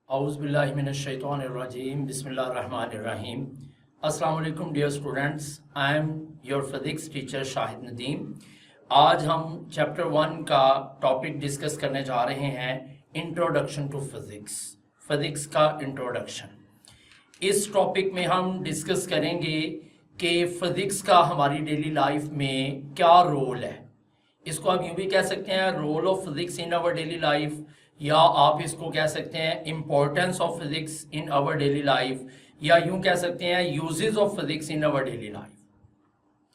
Auzubillahiminash-shaytanir-rajim. Bismillahir-rahmanir-rahim. Assalamu alaikum dear students. I am your physics teacher Shahid Nadeem. आज हम chapter 1 का topic discuss करने जा रहे हैं इंट्रोडक्शन टू फिज़िक्स, फिज़िक्स का इंट्रोडक्शन। इस टॉपिक में हम डिस्कस करेंगे कि फ़िज़िक्स का हमारी डेली लाइफ में क्या रोल है। इसको आप यूँ भी कह सकते हैं role of physics in our daily life, या आप इसको कह सकते हैं importance of physics in our daily life, या यूँ कह सकते हैं uses of physics in our daily life.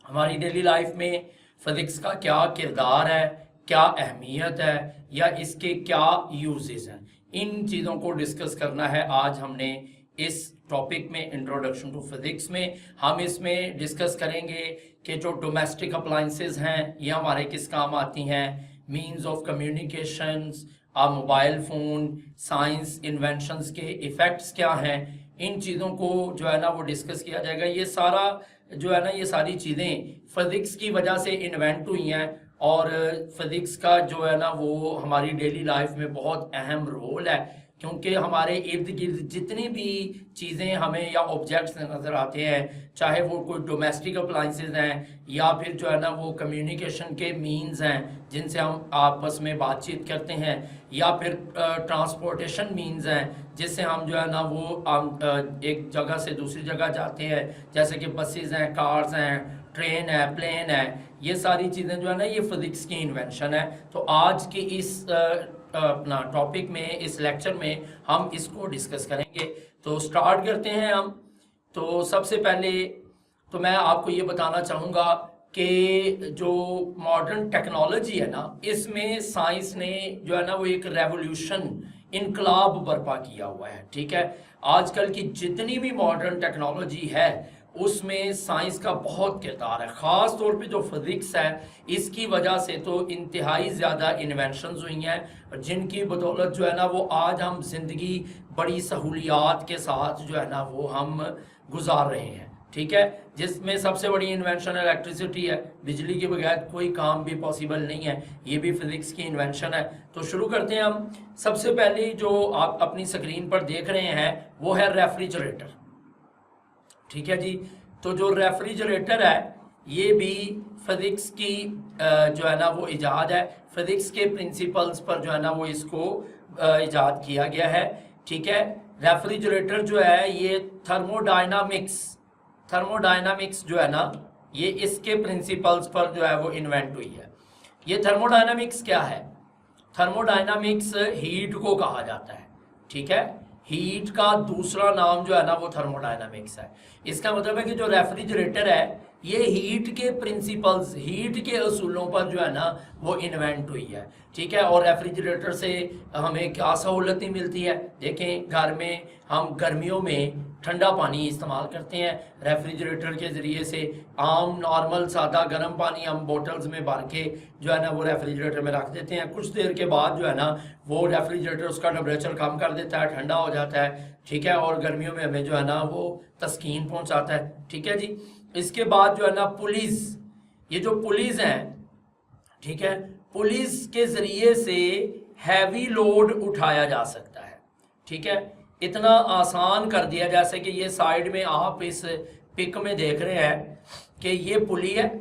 हमारी डेली लाइफ में फ़िज़िक्स का क्या किरदार है, क्या अहमियत है, या इसके क्या यूजेस हैं, इन चीज़ों को डिस्कस करना है आज हमने इस टॉपिक में इंट्रोडक्शन टू फिज़िक्स में। हम इसमें डिस्कस करेंगे कि जो डोमेस्टिक अप्लाइंसेस हैं ये हमारे किस काम आती हैं, means of communications, mobile phone, science inventions के इफ़ेक्ट्स क्या हैं, इन चीज़ों को जो है ना वो डिस्कस किया जाएगा। ये सारा जो है ना ये सारी चीज़ें फ़िज़िक्स की वजह से इन्वेंट हुई हैं और फ़िज़िक्स का जो है ना वो हमारी डेली लाइफ में बहुत अहम रोल है, क्योंकि हमारे इर्द गिर्द जितनी भी चीज़ें हमें या ऑब्जेक्ट्स नज़र आते हैं, चाहे वो कोई डोमेस्टिक अप्लाइंसेस हैं या फिर जो है ना वो कम्युनिकेशन के मीन्स हैं जिनसे हम आपस में बातचीत करते हैं, या फिर ट्रांसपोर्टेशन मीन्स हैं जिससे हम जो है ना वो एक जगह से दूसरी जगह जाते हैं, जैसे कि बसेस हैं, कार्स हैं, ट्रेन है, प्लेन है, ये सारी चीज़ें जो है ना ये फ़िज़िक्स की इन्वेंशन है। तो आज की इस अपना टॉपिक में, इस लेक्चर में हम इसको डिस्कस करेंगे। तो स्टार्ट करते हैं हम। तो सबसे पहले तो मैं आपको ये बताना चाहूँगा कि जो मॉडर्न टेक्नोलॉजी है ना, इसमें साइंस ने जो है ना वो एक रेवोल्यूशन, इनकलाब बर्पा किया हुआ है। ठीक है, आजकल की जितनी भी मॉडर्न टेक्नोलॉजी है उसमें साइंस का बहुत किरदार है। ख़ास तौर पे जो फिज़िक्स है इसकी वजह से तो इंतहाई ज़्यादा इन्वेंशंस हुई हैं जिनकी बदौलत जो है ना वो आज हम ज़िंदगी बड़ी सहूलियात के साथ जो है ना वो हम गुजार रहे हैं। ठीक है, जिसमें सबसे बड़ी इन्वेंशन इलेक्ट्रिसिटी है। बिजली के बगैर कोई काम भी पॉसिबल नहीं है, ये भी फिज़िक्स की इन्वेंशन है। तो शुरू करते हैं हम। सबसे पहले जो आप अपनी स्क्रीन पर देख रहे हैं वो है रेफ्रिजरेटर। ठीक है जी, तो जो रेफ्रिजरेटर है ये भी फिज़िक्स की जो है ना वो इजाद है। फिज़िक्स के प्रिंसिपल्स पर जो है ना वो इसको इजाद किया गया है। ठीक है, रेफ्रिजरेटर जो है ये थर्मोडायनामिक्स जो है ना ये इसके प्रिंसिपल्स पर जो है वो इन्वेंट हुई है। ये थर्मोडायनामिक्स क्या है? थर्मोडायनामिक्स हीट को कहा जाता है। ठीक है, हीट का दूसरा नाम जो है ना वो थर्मोडायनामिक्स है। इसका मतलब है कि जो रेफ्रिजरेटर है ये हीट के प्रिंसिपल्स, हीट के असूलों पर जो है ना वो इन्वेंट हुई है। ठीक है, और रेफ्रिजरेटर से हमें क्या सहूलतें मिलती है? देखें, घर में हम गर्मियों में ठंडा पानी इस्तेमाल करते हैं, रेफ्रिजरेटर के ज़रिए से आम नॉर्मल सादा गर्म पानी हम बोटल्स में भर के जो है ना वो रेफ्रिजरेटर में रख देते हैं। कुछ देर के बाद जो है ना वो रेफ्रिजरेटर उसका टेम्परेचर कम कर देता है, ठंडा हो जाता है। ठीक है, और गर्मियों में हमें जो है ना वो तस्कीन पहुंचाता है। ठीक है जी, इसके बाद जो है ना पुलिस, ये जो पुलिस हैं, ठीक है, पुलिस के ज़रिए से हैवी लोड उठाया जा सकता है। ठीक है, इतना आसान कर दिया, जैसे कि ये साइड में आप इस पिक में देख रहे हैं कि ये पुली है,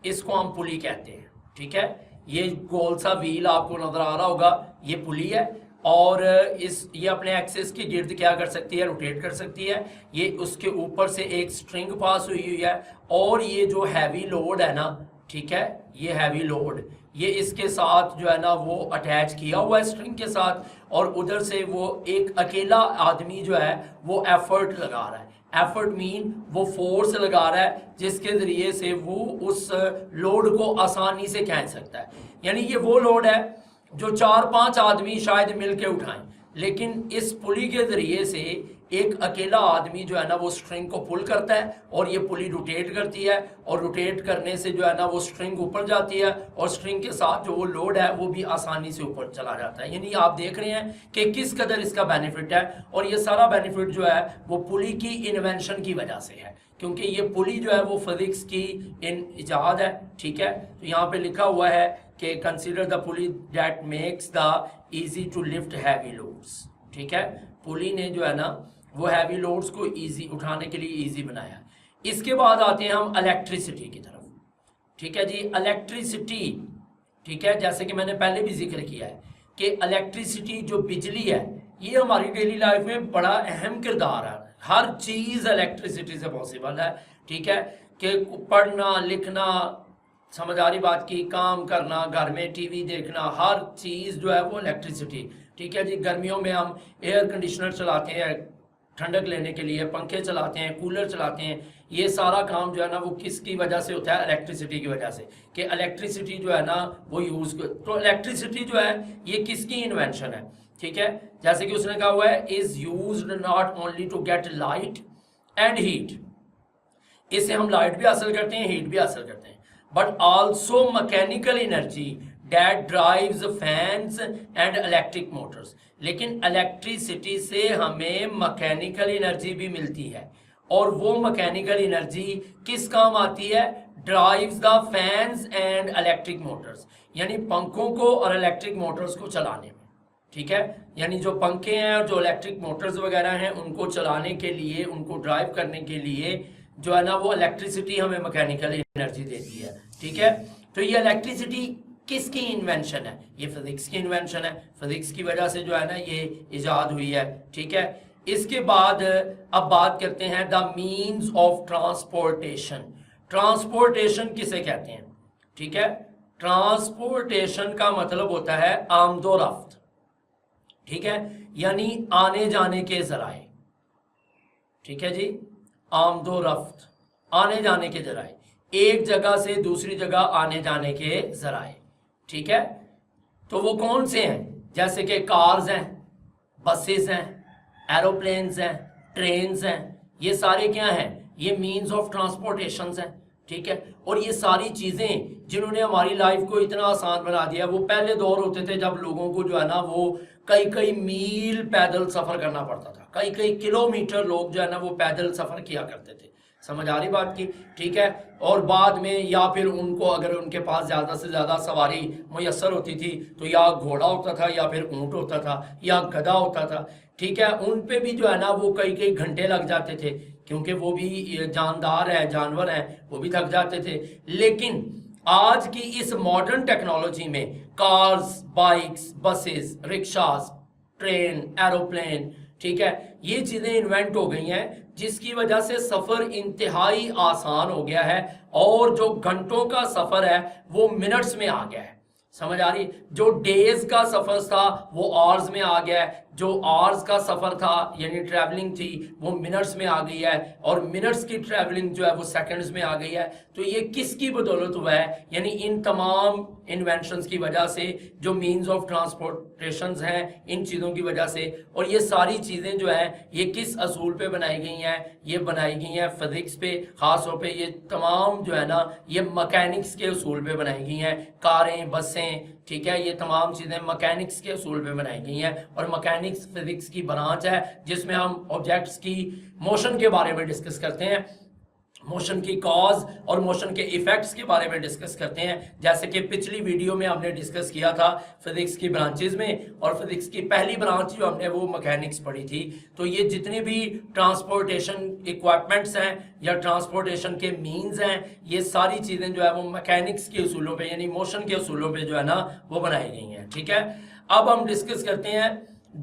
इसको हम पुली कहते हैं। ठीक है, ये गोल सा व्हील आपको नज़र आ रहा होगा, ये पुली है, और ये अपने एक्सेस के गिर्द क्या कर सकती है? रोटेट कर सकती है। ये उसके ऊपर से एक स्ट्रिंग पास हुई है, और ये जो हैवी लोड है ना, ठीक है, ये हैवी लोड ये इसके साथ जो है ना वो अटैच किया हुआ है स्ट्रिंग के साथ, और उधर से वो एक अकेला आदमी जो है वो एफर्ट लगा रहा है। एफर्ट मीन वो फोर्स लगा रहा है जिसके ज़रिए से वो उस लोड को आसानी से खींच सकता है। यानी ये वो लोड है जो 4-5 आदमी शायद मिल के उठाएं, लेकिन इस पुली के ज़रिए से एक अकेला आदमी जो है ना वो स्ट्रिंग को पुल करता है, और ये पुली रोटेट करती है, और रोटेट करने से जो है ना वो स्ट्रिंग ऊपर जाती है, और स्ट्रिंग के साथ जो वो लोड है वो भी आसानी से ऊपर चला जाता है। यानी आप देख रहे हैं कि किस कदर इसका बेनिफिट है, और ये सारा बेनिफिट जो है वो पुली की इन्वेंशन की वजह से है, क्योंकि ये पुली जो है वो फिज़िक्स की इजाद है। ठीक है, तो यहाँ पे लिखा हुआ है कि consider the pulley that makes the easy to lift heavy loads. ठीक है, पुली ने जो है ना वो हैवी लोड्स को ईजी उठाने के लिए ईजी बनाया। इसके बाद आते हैं हम इलेक्ट्रिसिटी की तरफ, ठीक है जी। इलेक्ट्रिसिटी, ठीक है, जैसे कि मैंने पहले भी जिक्र किया है कि इलेक्ट्रिसिटी जो बिजली है ये हमारी डेली लाइफ में बड़ा अहम किरदार है। हर चीज़ इलेक्ट्रिसिटी से पॉसिबल है, ठीक है, कि पढ़ना लिखना, समझ आ रही बात की, काम करना, घर में टीवी देखना, हर चीज़ जो है वो इलेक्ट्रिसिटी, ठीक है जी। गर्मियों में हम एयर कंडीशनर चलाते हैं ठंडक लेने के लिए, पंखे चलाते हैं, कूलर चलाते हैं, ये सारा काम जो है ना वो किसकी वजह से होता है? इलेक्ट्रिसिटी की वजह से, कि इलेक्ट्रिसिटी जो है ना वो यूज़, तो इलेक्ट्रिसिटी जो है ये किसकी इन्वेंशन है, ठीक है। जैसे कि उसने कहा हुआ है is used not only to get light and heat, इससे हम लाइट भी हासिल करते हैं, हीट भी हासिल करते हैं, but also mechanical energy that drives fans and electric motors। लेकिन इलेक्ट्रिसिटी से हमें मैकेनिकल एनर्जी भी मिलती है, और वो मैकेनिकल एनर्जी किस काम आती है? Drives the fans and electric Motors, यानी पंखों को और इलेक्ट्रिक मोटर्स को चलाने में, ठीक है। यानी जो पंखे हैं और जो इलेक्ट्रिक मोटर्स वगैरह हैं उनको चलाने के लिए, उनको ड्राइव करने के लिए जो है ना वो इलेक्ट्रिसिटी हमें मैकेनिकल एनर्जी देती है, ठीक है। तो ये इलेक्ट्रिसिटी किसकी इन्वेंशन है? ये फिजिक्स की इन्वेंशन है, फिजिक्स की वजह से जो है ना ये इजाद हुई है, ठीक है। इसके बाद अब बात करते हैं the means of transportation. Transportation किसे कहते हैं, ठीक है। ट्रांसपोर्टेशन का मतलब होता है आमदोरफ्त, ठीक है, यानी आने जाने के जराए, ठीक है जी। आमदोरफ्त, आने जाने के जराए, एक जगह से दूसरी जगह आने जाने के जराए, ठीक है। तो वो कौन से हैं? जैसे कि कार्स हैं, बसेस हैं, एरोप्लेन्स हैं, ट्रेन्स हैं, ये सारे क्या हैं? ये मीन्स ऑफ ट्रांसपोर्टेशन हैं, ठीक है। और ये सारी चीज़ें जिन्होंने हमारी लाइफ को इतना आसान बना दिया, वो पहले दौर होते थे जब लोगों को जो है ना वो कई कई मील पैदल सफ़र करना पड़ता था, कई कई किलोमीटर लोग जो है ना वो पैदल सफ़र किया करते थे, समझ आ रही बात की, ठीक है। और बाद में या फिर उनको अगर उनके पास ज़्यादा से ज़्यादा सवारी मुयसर होती थी तो या घोड़ा होता था या फिर ऊँट होता था या गधा होता था, ठीक है। उन पे भी जो है ना वो कई कई घंटे लग जाते थे, क्योंकि वो भी जानदार है, जानवर हैं, वो भी थक जाते थे। लेकिन आज की इस मॉडर्न टेक्नोलॉजी में cars, bikes, buses, rickshaws, train, aeroplane, ठीक है, ये चीज़ें इन्वेंट हो गई हैं जिसकी वजह से सफ़र इंतहाई आसान हो गया है, और जो घंटों का सफ़र है वो मिनट्स में आ गया है, समझ आ रही। जो डेज का सफ़र था वो आवर्स में आ गया है, जो आवर्स का सफ़र था यानी ट्रैवलिंग थी वो मिनट्स में आ गई है, और मिनट्स की ट्रैवलिंग जो है वो सेकंड्स में आ गई है। तो ये किसकी बदौलत हुआ है? यानी इन तमाम इन्वेंशंस की वजह से, जो मीन्स ऑफ ट्रांसपोर्टेशंस हैं, इन चीज़ों की वजह से। और ये सारी चीज़ें जो हैं ये किस असूल पे बनाई गई हैं? ये बनाई गई हैं फिज़िक्स पे, ख़ास तौर पे ये तमाम जो है ना ये मैकेनिक्स के असूल पे बनाई गई हैं। कारें, बसें, ठीक है, ये तमाम चीज़ें मैकेनिक्स के असूल पे बनाई गई हैं, और मैकेनिक्स फिजिक्स की ब्रांच है जिसमें हम ऑब्जेक्ट्स की मोशन के बारे में डिस्कस करते हैं, मोशन की कॉज और मोशन के इफेक्ट्स के बारे में डिस्कस करते हैं। जैसे कि पिछली वीडियो में हमने डिस्कस किया था फिजिक्स की ब्रांचेस में, और फिजिक्स की पहली ब्रांच जो हमने वो मैकेनिक्स पढ़ी थी। तो ये जितने भी ट्रांसपोर्टेशन इक्विपमेंट्स हैं या ट्रांसपोर्टेशन के मीन्स हैं, ये सारी चीज़ें जो है वो मैकेनिक्स के उसूलों पे यानी मोशन के उसूलों पे जो है ना वो बनाई गई हैं, ठीक है। अब हम डिस्कस करते हैं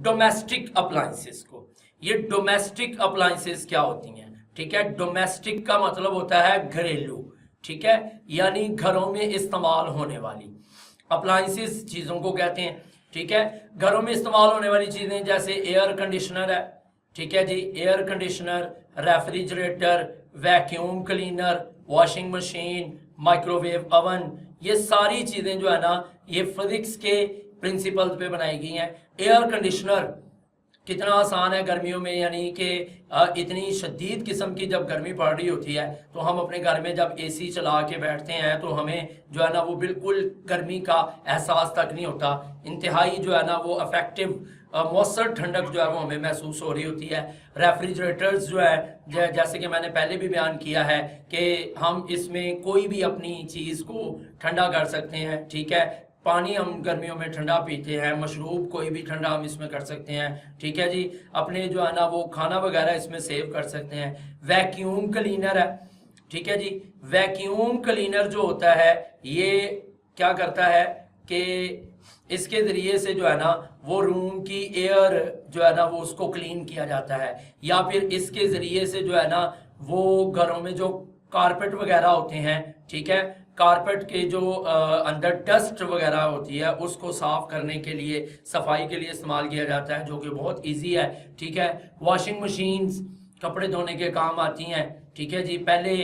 डोमेस्टिक अप्लायंसेस को। ये डोमेस्टिक अप्लायंसेस क्या होती हैं, ठीक है। डोमेस्टिक का मतलब होता है घरेलू, ठीक है, यानी घरों में इस्तेमाल होने वाली। अप्लायंसेस चीज़ों को कहते हैं, ठीक है। घरों में इस्तेमाल होने वाली चीज़ें जैसे एयर कंडीशनर है, ठीक है जी, air conditioner, refrigerator, vacuum cleaner, washing machine, microwave oven, ये सारी चीज़ें जो है ना ये फिजिक्स के प्रिंसिपल्स पे बनाई गई हैं। एयर कंडीशनर कितना आसान है गर्मियों में, यानी कि इतनी शदीद किस्म की जब गर्मी पड़ रही होती है तो हम अपने घर में जब एसी चला के बैठते हैं तो हमें जो है ना वो बिल्कुल गर्मी का एहसास तक नहीं होता, इंतहाई जो है ना वो अफेक्टिव मौसर ठंडक जो है वो हमें महसूस हो रही होती है। रेफ्रिजरेटर्स जो है जैसे कि मैंने पहले भी बयान किया है कि हम इसमें कोई भी अपनी चीज़ को ठंडा कर सकते हैं, ठीक है। पानी हम गर्मियों में ठंडा पीते हैं, मशरूब कोई भी ठंडा हम इसमें कर सकते हैं, ठीक है जी। अपने जो है ना वो खाना वगैरह इसमें सेव कर सकते हैं। वैक्यूम क्लीनर है, ठीक है जी। वैक्यूम क्लीनर जो होता है ये क्या करता है कि इसके ज़रिए से जो है ना वो रूम की एयर जो है ना वो उसको क्लीन किया जाता है, या फिर इसके ज़रिए से जो है ना वो घरों में जो कारपेट वगैरह होते हैं, ठीक है, कारपेट के जो अंदर डस्ट वगैरह होती है उसको साफ करने के लिए, सफाई के लिए इस्तेमाल किया जाता है, जो कि बहुत इजी है, ठीक है। वॉशिंग मशीन्स कपड़े धोने के काम आती हैं, ठीक है जी। पहले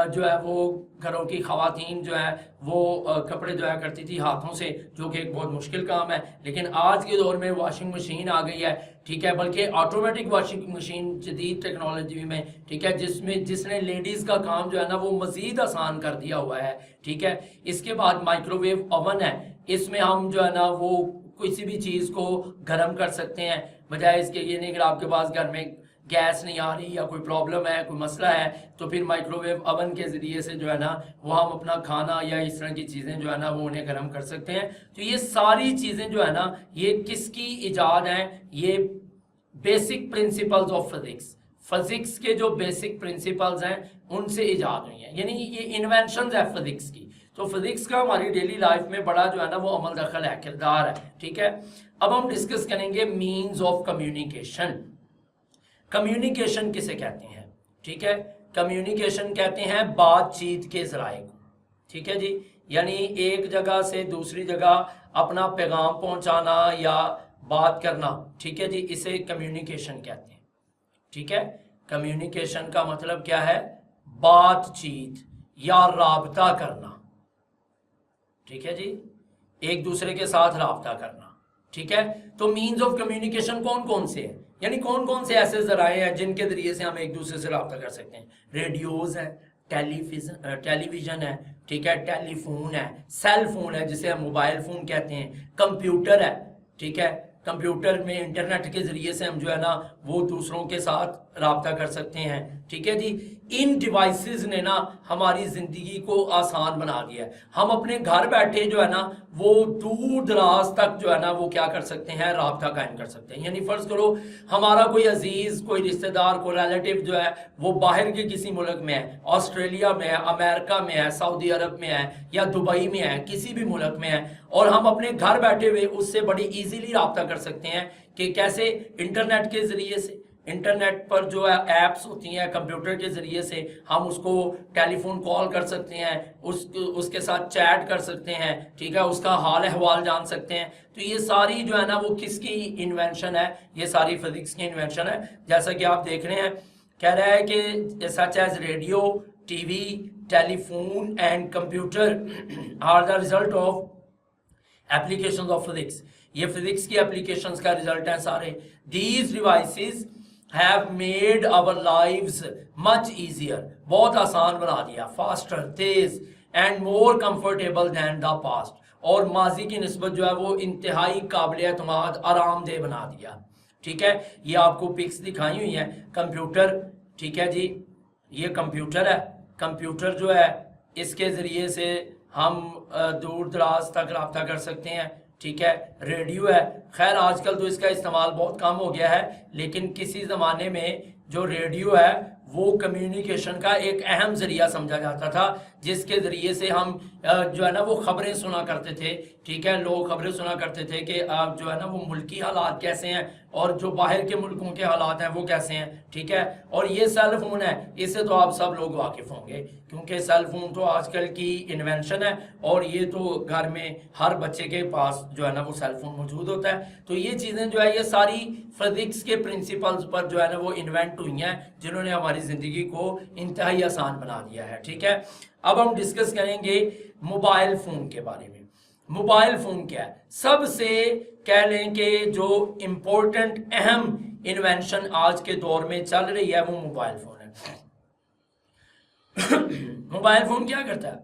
जो है वो घरों की खवातीन जो है वो कपड़े धोया करती थी हाथों से, जो कि एक बहुत मुश्किल काम है, लेकिन आज के दौर में वॉशिंग मशीन आ गई है, ठीक है, बल्कि ऑटोमेटिक वॉशिंग मशीन जदीद टेक्नोलॉजी में, ठीक है, जिसने लेडीज़ का काम जो है ना वो मज़ीद आसान कर दिया हुआ है, ठीक है। इसके बाद माइक्रोवेव ओवन है, इसमें हम जो है ना वो किसी भी चीज़ को गर्म कर सकते हैं, बजाय इसके ये नहीं कि आपके पास घर में गैस नहीं आ रही या कोई प्रॉब्लम है, कोई मसला है, तो फिर माइक्रोवेव ओवन के ज़रिए से जो है ना वो हम अपना खाना या इस तरह की चीज़ें जो है ना वो उन्हें गर्म कर सकते हैं। तो ये सारी चीज़ें जो है ना ये किसकी इजाद हैं? ये basic principles of physics, physics के जो बेसिक प्रिंसिपल्स हैं उनसे इजाद हुई हैं, यानी ये इन्वेंशंस है फिजिक्स की। तो फिजिक्स का हमारी डेली लाइफ में बड़ा जो है ना वो अमल दखल है, किरदार है, ठीक है। अब हम डिस्कस करेंगे मीन्स ऑफ कम्युनिकेशन। कम्युनिकेशन किसे कहते हैं, ठीक है, कम्युनिकेशन कहते हैं बातचीत के ज़राए को, ठीक है जी, यानी एक जगह से दूसरी जगह अपना पैगाम पहुंचाना या बात करना, ठीक है जी, इसे कम्युनिकेशन कहते हैं, ठीक है। कम्युनिकेशन का मतलब क्या है? बातचीत या राबता करना, ठीक है जी, एक दूसरे के साथ राबता करना, ठीक है। तो मीन्स ऑफ कम्युनिकेशन कौन कौन से हैं, यानी कौन कौन से ऐसे जराए हैं जिनके जरिए से हम एक दूसरे से राब्ता कर सकते हैं? रेडियोज है, टेलीविज़न है, ठीक है, टेलीफोन है, सेल फोन है जिसे हम मोबाइल फ़ोन कहते हैं, कंप्यूटर है, ठीक है, कंप्यूटर में इंटरनेट के ज़रिए से हम जो है ना वो दूसरों के साथ राब्ता कर सकते हैं, ठीक है जी। इन डिवाइसेस ने ना हमारी ज़िंदगी को आसान बना दिया है। हम अपने घर बैठे जो है ना वो दूर दराज तक जो है ना वो क्या कर सकते हैं? राब्ता कायम कर सकते हैं। यानी फ़र्ज़ करो हमारा कोई अजीज़, कोई रिश्तेदार, कोई रिलेटिव जो है वो बाहर के किसी मुल्क में है, ऑस्ट्रेलिया में है, अमेरिका में है, सऊदी अरब में है या दुबई में है, किसी भी मुल्क में है, और हम अपने घर बैठे हुए उससे बड़ी ईजीली राब्ता कर सकते हैं। कि कैसे? इंटरनेट के ज़रिए से। इंटरनेट पर जो है ऐप्स होती हैं, कंप्यूटर के ज़रिए से हम उसको टेलीफोन कॉल कर सकते हैं, उसके साथ चैट कर सकते हैं, ठीक है, उसका हाल अहवाल जान सकते हैं। तो ये सारी जो है ना वो किसकी इन्वेंशन है? ये सारी फिजिक्स की इन्वेंशन है। जैसा कि आप देख रहे हैं, कह रहा है कि such as radio, TV, telephone and computer are the result of applications of physics. ये फिजिक्स की एप्लीकेशंस का रिजल्ट है सारे। These devices have made our lives much easier, बहुत आसान बना दिया, फास्टर, तेज and more comfortable than the past, और माजी की निस्बत जो है वो इंतहाई काबिल एतमाद, आरामदेह बना दिया, ठीक है। ये आपको पिक्स दिखाई हुई हैं, कंप्यूटर, ठीक है जी, ये कंप्यूटर है। कंप्यूटर जो है इसके ज़रिए से हम दूर दराज तक रब्ता कर सकते हैं, ठीक है। रेडियो है, खैर आजकल तो इसका इस्तेमाल बहुत कम हो गया है, लेकिन किसी ज़माने में जो रेडियो है वो कम्युनिकेशन का एक अहम ज़रिया समझा जाता था, जिसके ज़रिए से हम जो है ना वो ख़बरें सुना करते थे, ठीक है। लोग ख़बरें सुना करते थे कि जो है ना वो मुल्की हालात कैसे हैं और जो बाहर के मुल्कों के हालात हैं वो कैसे हैं, ठीक है। और ये सेल फ़ोन है, इससे तो आप सब लोग वाकिफ़ होंगे, क्योंकि सेल फ़ोन तो आजकल की इन्वेंशन है, और ये तो घर में हर बच्चे के पास जो है ना वो सेल फ़ोन मौजूद होता है। तो ये चीज़ें जो है ये सारी फिजिक्स के प्रिंसिपल्स पर जो है ना वो इन्वेंट हुई हैं, जिन्होंने हमारी ज़िंदगी को इंतहाई आसान बना दिया है, ठीक है। अब हम डिस्कस करेंगे मोबाइल फ़ोन के बारे में। मोबाइल फ़ोन क्या है? सबसे कह लें कि जो इम्पोर्टेंट अहम इन्वेंशन आज के दौर में चल रही है वो मोबाइल फ़ोन है। मोबाइल फ़ोन क्या करता है?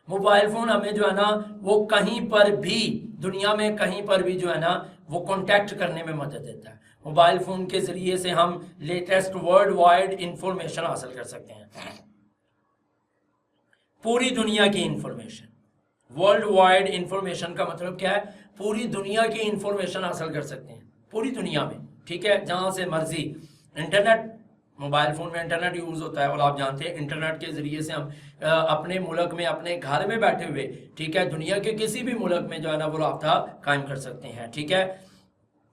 मोबाइल फ़ोन हमें जो है ना वो कहीं पर भी दुनिया में कहीं पर भी जो है ना वो कांटेक्ट करने में मदद देता है। मोबाइल फ़ोन के ज़रिए से हम लेटेस्ट वर्ल्ड वाइड इंफॉर्मेशन हासिल कर सकते हैं, पूरी दुनिया की इंफॉर्मेशन, वर्ल्ड वाइड इंफॉर्मेशन का मतलब क्या है, पूरी दुनिया की इंफॉर्मेशन हासिल कर सकते हैं पूरी दुनिया में, ठीक है, जहां से मर्जी। इंटरनेट, मोबाइल फ़ोन में इंटरनेट यूज़ होता है और आप जानते हैं इंटरनेट के ज़रिए से हम अपने मुल्क में, अपने घर में बैठे हुए, ठीक है, दुनिया के किसी भी मुल्क में जो है ना वो राब्ता कायम कर सकते हैं, ठीक है।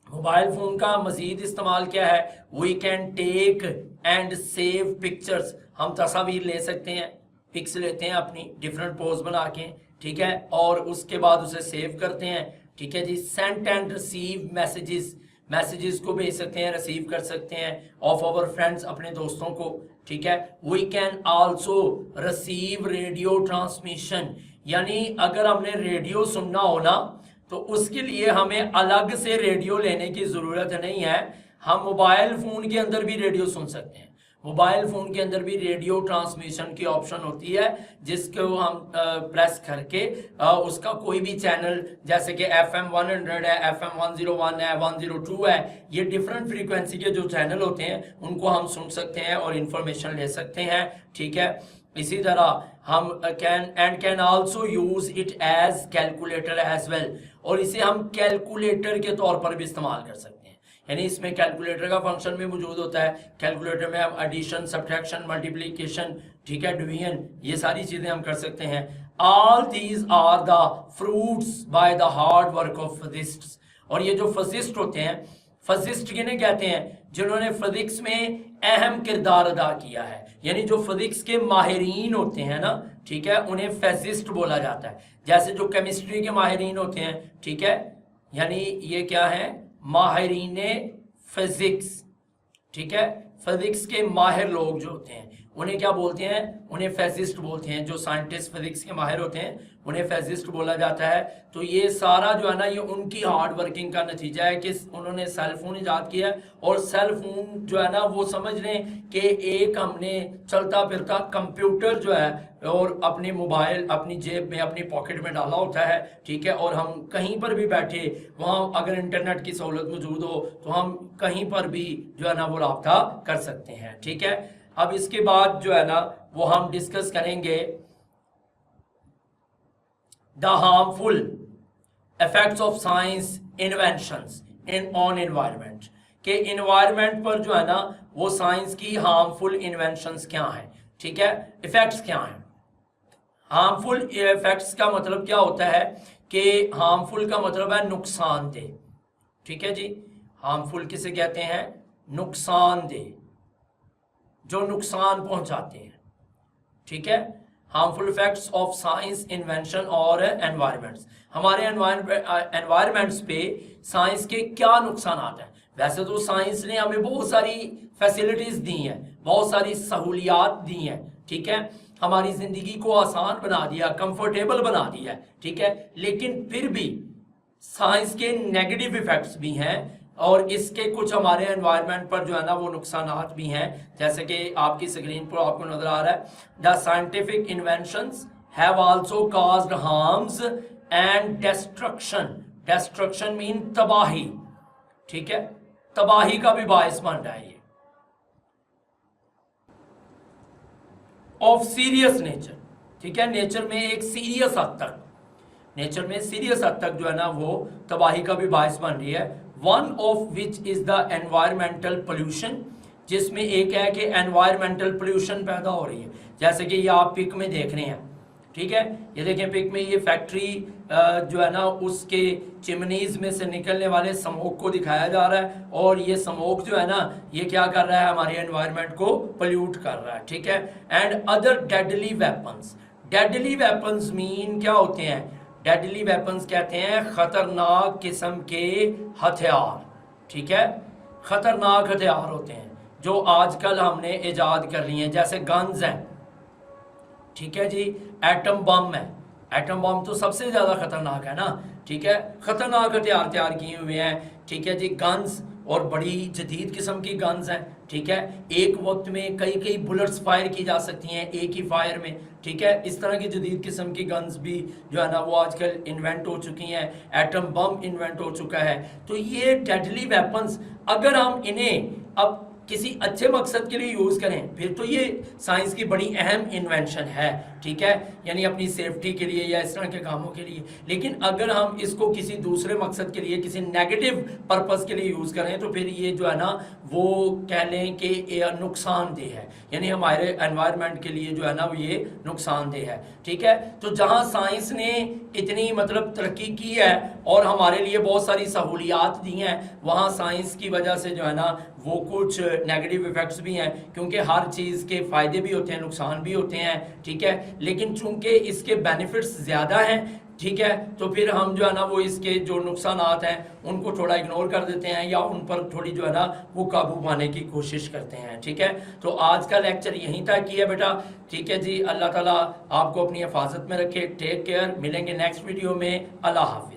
मोबाइल फ़ोन का मज़ीद इस्तेमाल क्या है, we can take and save pictures, हम तस्वीर ले सकते हैं, पिक्स लेते हैं अपनी डिफरेंट पोज बना के, ठीक है, और उसके बाद उसे सेव करते हैं, ठीक है जी। Send and receive messages, messages को भेज सकते हैं, रिसीव कर सकते हैं ऑफ आवर फ्रेंड्स, अपने दोस्तों को, ठीक है। We can also receive radio transmission, यानी अगर हमने रेडियो सुनना हो ना तो उसके लिए हमें अलग से रेडियो लेने की ज़रूरत नहीं है, हम मोबाइल फ़ोन के अंदर भी रेडियो सुन सकते हैं। मोबाइल फ़ोन के अंदर भी रेडियो ट्रांसमिशन की ऑप्शन होती है, जिसको हम प्रेस करके उसका कोई भी चैनल, जैसे कि FM 100 है, FM 101 है, 102 है, ये डिफरेंट फ्रीक्वेंसी के जो चैनल होते हैं उनको हम सुन सकते हैं और इंफॉर्मेशन ले सकते हैं, ठीक है। इसी तरह हम can also use it as calculator as well, और इसे हम कैलकुलेटर के तौर पर भी इस्तेमाल कर सकते हैं, यानी इसमें कैलकुलेटर का फंक्शन भी मौजूद होता है। कैलकुलेटर में हम एडिशन, सब्ट्रैक्शन, मल्टीप्लिकेशन, ठीक है, डिवीजन, ये सारी चीज़ें हम कर सकते हैं। All these are the fruits by the hard work of physicists, और ये जो फिजिस्ट होते हैं, फिजिस्ट किन्हें कहते हैं, जिन्होंने फिजिक्स में अहम किरदार अदा किया है, यानी जो फिजिक्स के माहिरीन होते हैं ना, ठीक है, उन्हें फिजिस्ट बोला जाता है। जैसे जो केमिस्ट्री के माहिरीन होते हैं, ठीक है, यानी ये क्या है, माहिरीन फिजिक्स, ठीक है, फिजिक्स के माहिर लोग जो होते हैं उन्हें क्या बोलते हैं, उन्हें फिजिस्ट बोलते हैं। जो साइंटिस्ट फिजिक्स के माहिर होते हैं उन्हें फिजिस्ट बोला जाता है। तो ये सारा जो है ना ये उनकी हार्ड वर्किंग का नतीजा है कि उन्होंने सेल फोन इजाद किया है, और सेल फोन जो है ना वो समझ लें कि एक हमने चलता फिरता कंप्यूटर जो है और अपने मोबाइल अपनी जेब में, अपनी पॉकेट में डाला होता है, ठीक है, और हम कहीं पर भी बैठे, वहाँ अगर इंटरनेट की सहूलत मौजूद हो तो हम कहीं पर भी जो है ना वो राब्ता कर सकते हैं, ठीक है। अब इसके बाद जो है ना वो हम डिस्कस करेंगे the harmful effects of science inventions in on environment, के एनवायरनमेंट पर जो है ना वो साइंस की हार्मफुल इन्वेंशंस क्या हैं, ठीक है, इफेक्ट्स क्या हैं। हार्मफुल इफेक्ट्स का मतलब क्या होता है कि हार्मफुल का मतलब है नुकसानदेह, ठीक है जी। हार्मफुल किसे कहते हैं, नुकसानदेह, जो नुकसान पहुंचाते हैं, ठीक है। Harmful effects of science invention और एनवायरनमेंट्स, हमारे एनवायरनमेंट्स पे साइंस के क्या नुकसान आते हैं। वैसे तो साइंस ने हमें बहुत सारी फैसिलिटीज दी हैं, बहुत सारी सहूलियात दी हैं, ठीक है, हमारी ज़िंदगी को आसान बना दिया, कंफर्टेबल बना दिया, ठीक है, लेकिन फिर भी साइंस के नेगेटिव इफेक्ट्स भी हैं, और इसके कुछ हमारे एनवायरनमेंट पर जो है ना वो नुकसानात भी हैं, जैसे कि आपकी स्क्रीन पर आपको नजर आ रहा है। The scientific inventions have also caused harms and destruction, destruction mean तबाही, ठीक है, तबाही का भी बायस बन रहा है ये, ऑफ सीरियस नेचर, ठीक है, नेचर में एक सीरियस हद तक, नेचर में सीरियस हद तक जो है ना वो तबाही का भी बायस बन रही है। One of which is the environmental pollution, जिसमें एक है कि एनवायरमेंटल पोल्यूशन पैदा हो रही है, जैसे कि ये आप पिक में देख रहे हैं, ठीक है, ये देखें पिक में, ये फैक्ट्री जो है ना उसके चिमनीज में से निकलने वाले स्मोक को दिखाया जा रहा है, और ये स्मोक जो है ना ये क्या कर रहा है, हमारे एनवायरनमेंट को पोल्यूट कर रहा है, ठीक है। And other deadly weapons, deadly weapons mean क्या होते हैं, डेडली वेपन्स कहते हैं खतरनाक किस्म के हथियार, ठीक है, खतरनाक हथियार होते हैं जो आजकल हमने इजाद कर लिए हैं, जैसे गन्स हैं, ठीक है जी, एटम बम है, एटम बम तो सबसे ज़्यादा खतरनाक है ना, ठीक है, खतरनाक हथियार तैयार किए हुए हैं, ठीक है जी। गन्स, और बड़ी जदीद किस्म की गन्स हैं, ठीक है, एक वक्त में कई कई बुलेट्स फायर की जा सकती हैं एक ही फायर में, ठीक है, इस तरह की जदीद किस्म की गन्स भी जो है ना वो आजकल इन्वेंट हो चुकी हैं, एटम बम इन्वेंट हो चुका है। तो ये डेडली वेपन्स, अगर हम इन्हें अब کسی اچھے مقصد کے لیے یوز کریں پھر تو یہ سائنس کی بڑی اہم انوینشن ہے، ٹھیک ہے، یعنی اپنی سیفٹی کے لیے یا اس طرح کے کاموں کے لیے۔ لیکن اگر ہم اس کو کسی دوسرے مقصد کے لیے، کسی نیگیٹو پرپس کے لیے یوز کریں تو پھر یہ جو ہے نا وہ کہہ لیں کہ یہ نقصان دہ ہے، یعنی ہمارے انوائرمنٹ کے لیے جو ہے نا وہ یہ نقصان دہ ہے، ٹھیک ہے۔ تو جہاں سائنس نے اتنی مطلب ترقی کی ہے اور ہمارے لیے بہت ساری سہولیات دی ہیں، وہاں سائنس کی وجہ سے جو ہے نا وہ کچھ نیگیٹو ایفیکٹس بھی ہیں، کیونکہ ہر چیز کے فائدے بھی ہوتے ہیں، نقصان بھی ہوتے ہیں، ٹھیک ہے۔ لیکن چونکہ اس کے بینیفٹس زیادہ ہیں، ٹھیک ہے، تو پھر ہم جو ہے نا وہ اس کے جو نقصانات ہیں ان کو تھوڑا اگنور کر دیتے ہیں یا ان پر تھوڑی جو ہے نا وہ قابو پانے کی کوشش کرتے ہیں، ٹھیک ہے۔ تو آج کا لیکچر یہیں تک ہی ہے بیٹا، ٹھیک ہے جی۔ اللہ تعالیٰ آپ کو اپنی حفاظت میں رکھے، ٹیک کیئر، ملیں گے نیکسٹ ویڈیو میں، اللہ حافظ۔